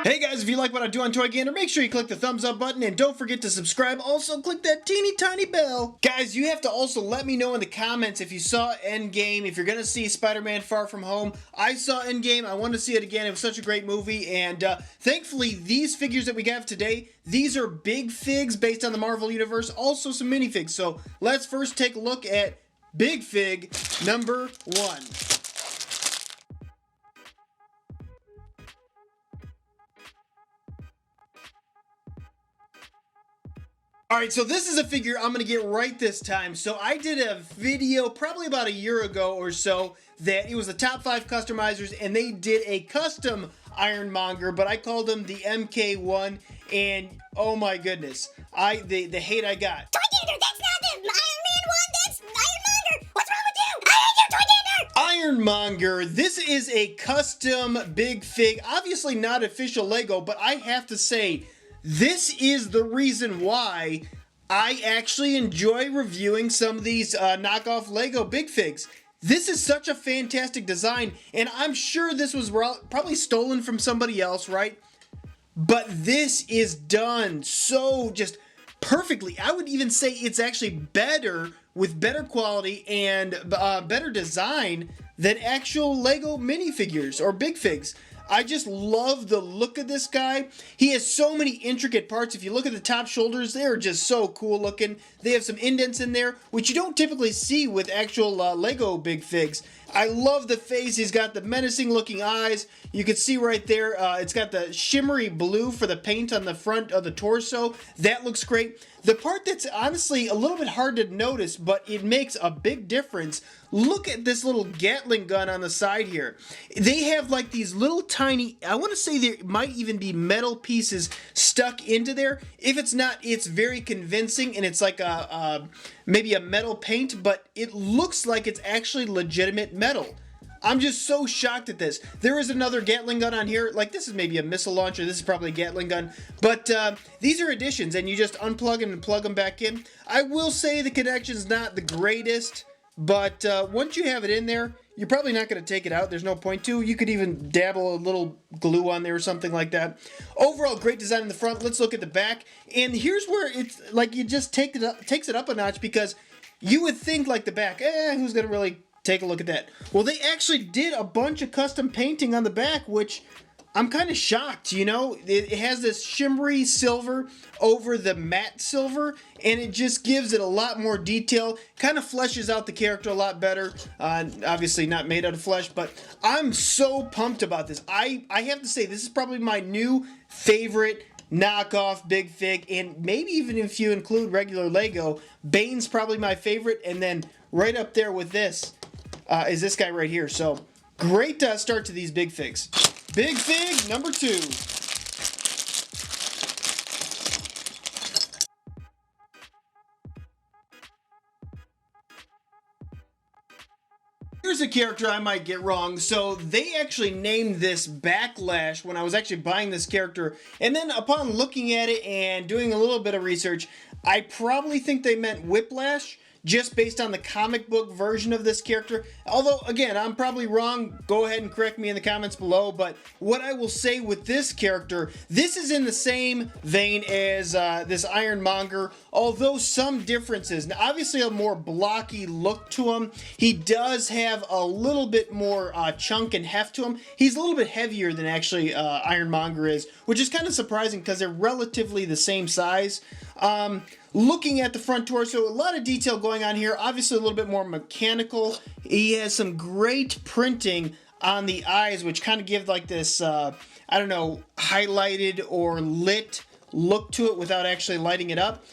Hey guys, if you like what I do on Toy Gander, make sure you click the thumbs up button and don't forget to subscribe. Also, click that teeny tiny bell. Guys, you have to also let me know in the comments if you saw Endgame, if you're going to see Spider-Man Far From Home. I saw Endgame. I want to see it again. It was such a great movie. And thankfully, these figures that we have today, these are big figs based on the Marvel Universe. Also some minifigs. So let's first take a look at Big Fig number 1. Alright, so this is a figure I'm going to get right this time. So I did a video probably about a year ago or so that it was the top 5 customizers and they did a custom Iron Monger, but I called him the MK1 and oh my goodness, the hate I got. Toy Gander, that's not the Iron Man 1, that's Iron Monger! What's wrong with you? I hate you, Toy Gander! Iron Monger, this is a custom big fig, obviously not official Lego, but I have to say, this is the reason why I actually enjoy reviewing some of these knockoff Lego Big Figs. This is such a fantastic design, and I'm sure this was probably stolen from somebody else, right? But this is done so just perfectly. I would even say it's actually better, with better quality and better design than actual Lego minifigures or Big Figs. I just love the look of this guy. He has so many intricate parts. If you look at the top shoulders, they're just so cool looking. They have some indents in there, which you don't typically see with actual Lego Big Figs. I love the face. He's got the menacing looking eyes. You can see right there, it's got the shimmery blue for the paint on the front of the torso. That looks great. The part that's honestly a little bit hard to notice, but it makes a big difference. Look at this little Gatling gun on the side here. They have like these little tiny, I want to say there might even be metal pieces stuck into there. If it's not, it's very convincing and it's like maybe a metal paint, but it looks like it's actually legitimate metal. I'm just so shocked at this. There is another Gatling gun on here. Like, this is maybe a missile launcher. This is probably a Gatling gun. But these are additions, and you just unplug them and plug them back in. I will say the connection's not the greatest, but once you have it in there, you're probably not going to take it out. There's no point to. You could even dabble a little glue on there or something like that. Overall, great design in the front. Let's look at the back. And here's where it's like you just takes it up a notch, because you would think like the back, who's going to really take a look at that? Well, they actually did a bunch of custom painting on the back, which I'm kind of shocked, you know? It has this shimmery silver over the matte silver, and it just gives it a lot more detail. Kind of fleshes out the character a lot better. Obviously not made out of flesh, but I'm so pumped about this. I have to say, this is probably my new favorite knockoff Big Fig, and maybe even if you include regular Lego, Bane's probably my favorite, and then right up there with this is this guy right here. So great start to these Big Figs. Big Fig number 2. Here's a character I might get wrong. So they actually named this Backlash when I was actually buying this character, and then upon looking at it and doing a little bit of research, I probably think they meant Whiplash, just based on the comic book version of this character. Although, again, I'm probably wrong. Go ahead and correct me in the comments below. But what I will say with this character, this is in the same vein as this Iron Monger, although some differences. Now, obviously a more blocky look to him. He does have a little bit more chunk and heft to him. He's a little bit heavier than actually Iron Monger is, which is kind of surprising because they're relatively the same size. Looking at the front torso, a lot of detail going on here. Obviously a little bit more mechanical. He has some great printing on the eyes, which kind of give like this, I don't know, highlighted or lit look to it without actually lighting it up.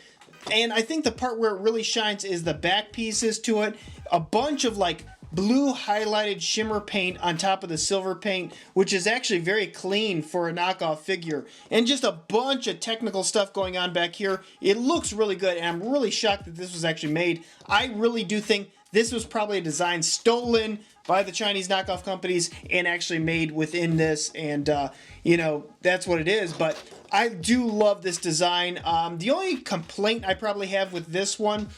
And I think the part where it really shines is the back pieces to it. A bunch of like blue highlighted shimmer paint on top of the silver paint, which is actually very clean for a knockoff figure, and just a bunch of technical stuff going on back here. It looks really good, and I'm really shocked that this was actually made. I really do think this was probably a design stolen by the Chinese knockoff companies and actually made within this, and you know, that's what it is. But I do love this design. The only complaint I probably have with this one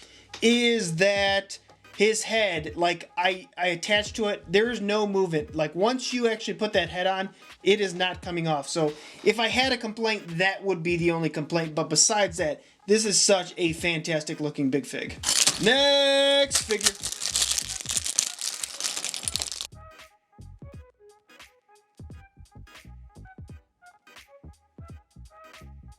is that his head, like I attached to it, there is no movement. Like once you actually put that head on, it is not coming off. So if I had a complaint, that would be the only complaint. But besides that, this is such a fantastic looking Big Fig. Next figure.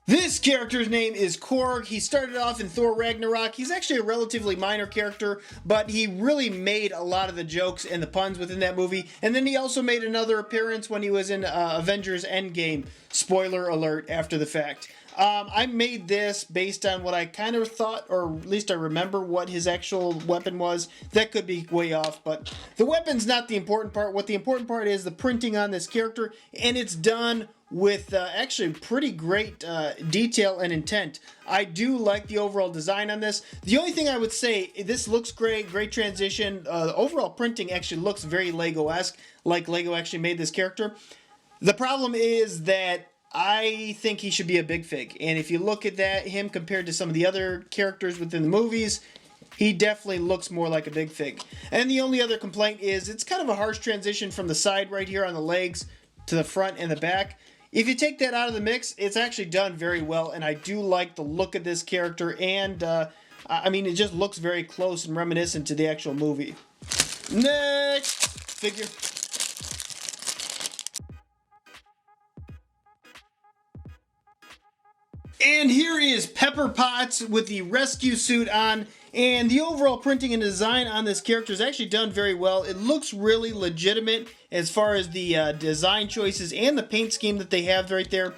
This character's name is Korg. He started off in Thor Ragnarok. He's actually a relatively minor character, but he really made a lot of the jokes and the puns within that movie. And then he also made another appearance when he was in Avengers Endgame. Spoiler alert after the fact. I made this based on what I kind of thought, or at least I remember what his actual weapon was. That could be way off, but the weapon's not the important part. What the important part is the printing on this character, and it's done with actually pretty great detail and intent. I do like the overall design on this. The only thing I would say, this looks great, great transition. The overall printing actually looks very Lego-esque, like Lego actually made this character. The problem is that I think he should be a Big Fig, and if you look at that, him compared to some of the other characters within the movies, he definitely looks more like a Big Fig. And the only other complaint is it's kind of a harsh transition from the side right here on the legs to the front and the back. If you take that out of the mix, it's actually done very well, and I do like the look of this character, and I mean, it just looks very close and reminiscent to the actual movie. Next figure. And here is Pepper Potts with the rescue suit on, and the overall printing and design on this character is actually done very well. It looks really legitimate as far as the design choices and the paint scheme that they have right there.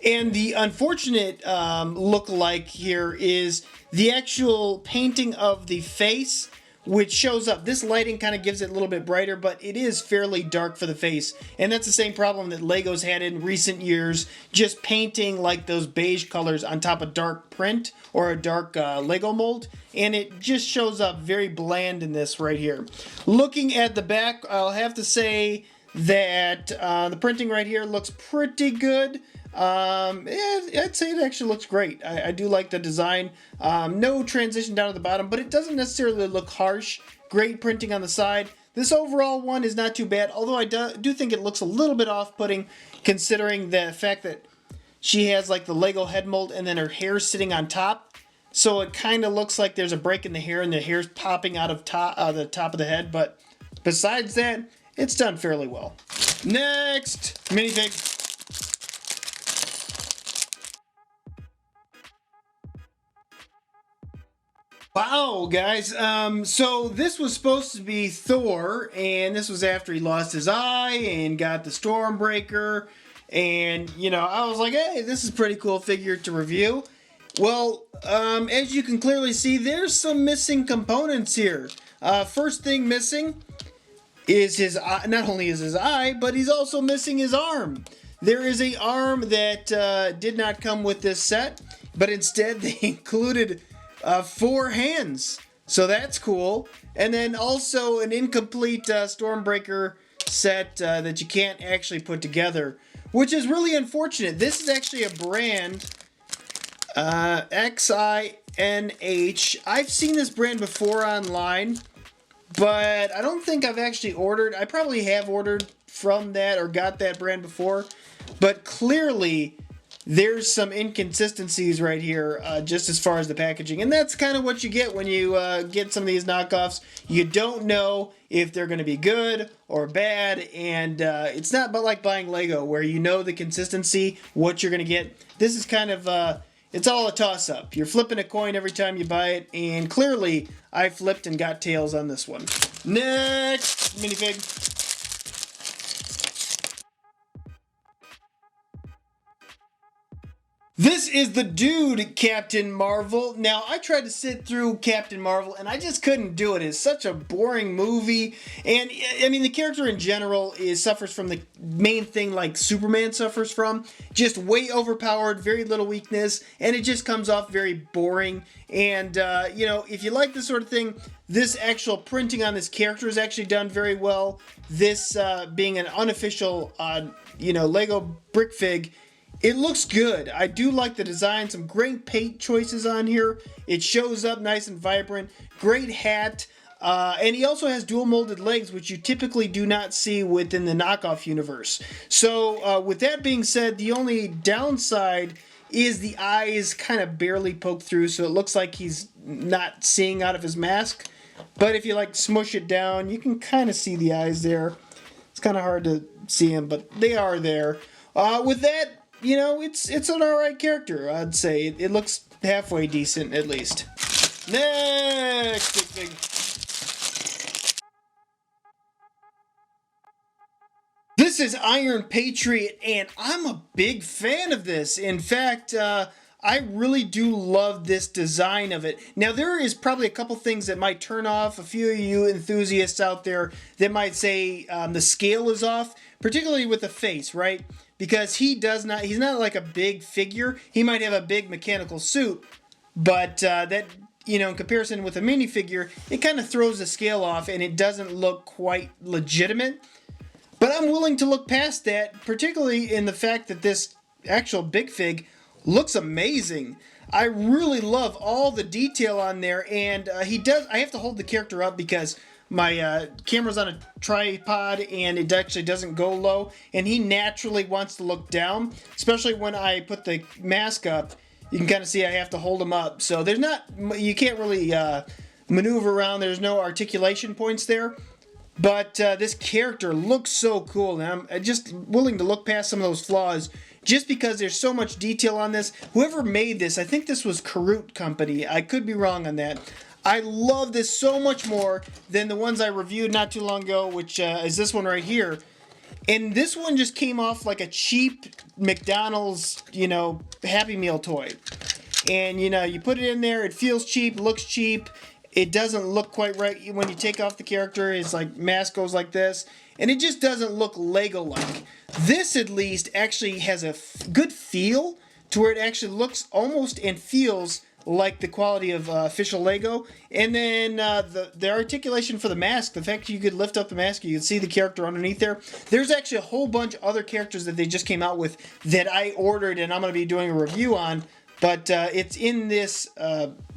And the unfortunate look-alike here is the actual painting of the face, which shows up. This lighting kind of gives it a little bit brighter, but it is fairly dark for the face. And that's the same problem that Lego's had in recent years, just painting like those beige colors on top of dark print or a dark Lego mold. And it just shows up very bland in this right here. Looking at the back, I'll have to say that the printing right here looks pretty good. I'd say it actually looks great. I do like the design. No transition down to the bottom, but it doesn't necessarily look harsh. Great printing on the side. This overall one is not too bad, although I do think it looks a little bit off-putting considering the fact that she has like the Lego head mold and then her hair sitting on top. So it kind of looks like there's a break in the hair and the hair's popping out of the top of the head, but besides that, it's done fairly well. Next minifig. Wow, guys. So this was supposed to be Thor, and this was after he lost his eye and got the Stormbreaker. And, you know, I was like, hey, this is a pretty cool figure to review. Well, as you can clearly see, there's some missing components here. First thing missing is his eye. Not only is his eye, but he's also missing his arm. There is an arm that did not come with this set, but instead they included 4 hands, so that's cool. And then also an incomplete Stormbreaker set that you can't actually put together, which is really unfortunate. This is actually a brand, XINH. I've seen this brand before online, but I don't think I've actually ordered. I probably have ordered from that or got that brand before, but clearly there's some inconsistencies right here just as far as the packaging. And that's kind of what you get when you get some of these knockoffs. You don't know if they're going to be good or bad. And it's not but like buying Lego where you know the consistency, what you're going to get. This is kind of, it's all a toss-up. You're flipping a coin every time you buy it. And clearly, I flipped and got tails on this one. Next minifig. This is the dude, Captain Marvel. Now, I tried to sit through Captain Marvel, and I just couldn't do it. It's such a boring movie. And, I mean, the character in general suffers from the main thing like Superman suffers from. Just way overpowered, very little weakness, and it just comes off very boring. And, you know, if you like this sort of thing, this actual printing on this character is actually done very well. This being an unofficial, you know, Lego brick fig, it looks good. I do like the design. Some great paint choices on here. It shows up nice and vibrant. Great hat. And he also has dual molded legs, which you typically do not see within the knockoff universe. So with that being said, the only downside is the eyes kind of barely poke through, so it looks like he's not seeing out of his mask. But if you like smush it down, you can kind of see the eyes there. It's kind of hard to see them, but they are there. With that, you know, it's an alright character, I'd say. It looks halfway decent, at least. Next big thing. This is Iron Patriot, and I'm a big fan of this. In fact, I really do love this design of it. Now, there is probably a couple things that might turn off a few of you enthusiasts out there that might say the scale is off, particularly with the face, right? Because he's not like a big figure. He might have a big mechanical suit, but that, you know, in comparison with a minifigure, it kind of throws the scale off and it doesn't look quite legitimate. But I'm willing to look past that, particularly in the fact that this actual big fig looks amazing. I really love all the detail on there, and I have to hold the character up because my camera's on a tripod and it actually doesn't go low, and he naturally wants to look down, especially when I put the mask up. You can kind of see I have to hold him up, so you can't really maneuver around. There's no articulation points there. But this character looks so cool, and I'm just willing to look past some of those flaws just because there's so much detail on this. Whoever made this, I think this was Korg Company. I could be wrong on that. I love this so much more than the ones I reviewed not too long ago, which is this one right here. And this one just came off like a cheap McDonald's, you know, Happy Meal toy. And, you know, you put it in there, it feels cheap, looks cheap. It doesn't look quite right when you take off the character. His like mask goes like this, and it just doesn't look Lego-like. This, at least, actually has a good feel to where it actually looks almost and feels like the quality of official Lego. And then the articulation for the mask, the fact that you could lift up the mask, you can see the character underneath there. There's actually a whole bunch of other characters that they just came out with that I ordered and I'm going to be doing a review on. But it's in this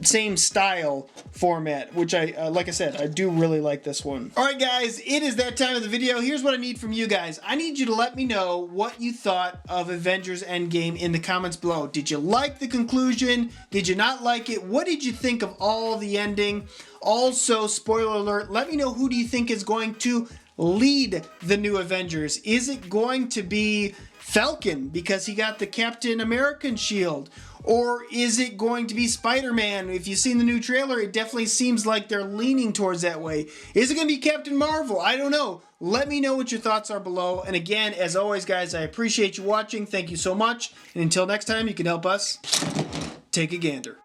same style format, which like I said, I do really like this one. Alright guys, it is that time of the video. Here's what I need from you guys. I need you to let me know what you thought of Avengers Endgame in the comments below. Did you like the conclusion? Did you not like it? What did you think of all the ending? Also, spoiler alert, let me know who do you think is going to lead the new Avengers. Is it going to be Falcon because he got the Captain American shield? Or is it going to be Spider-Man? If you've seen the new trailer, it definitely seems like they're leaning towards that way. Is it going to be Captain Marvel? I don't know. Let me know what your thoughts are below. And again, as always, guys, I appreciate you watching. Thank you so much. And until next time, you can help us take a gander.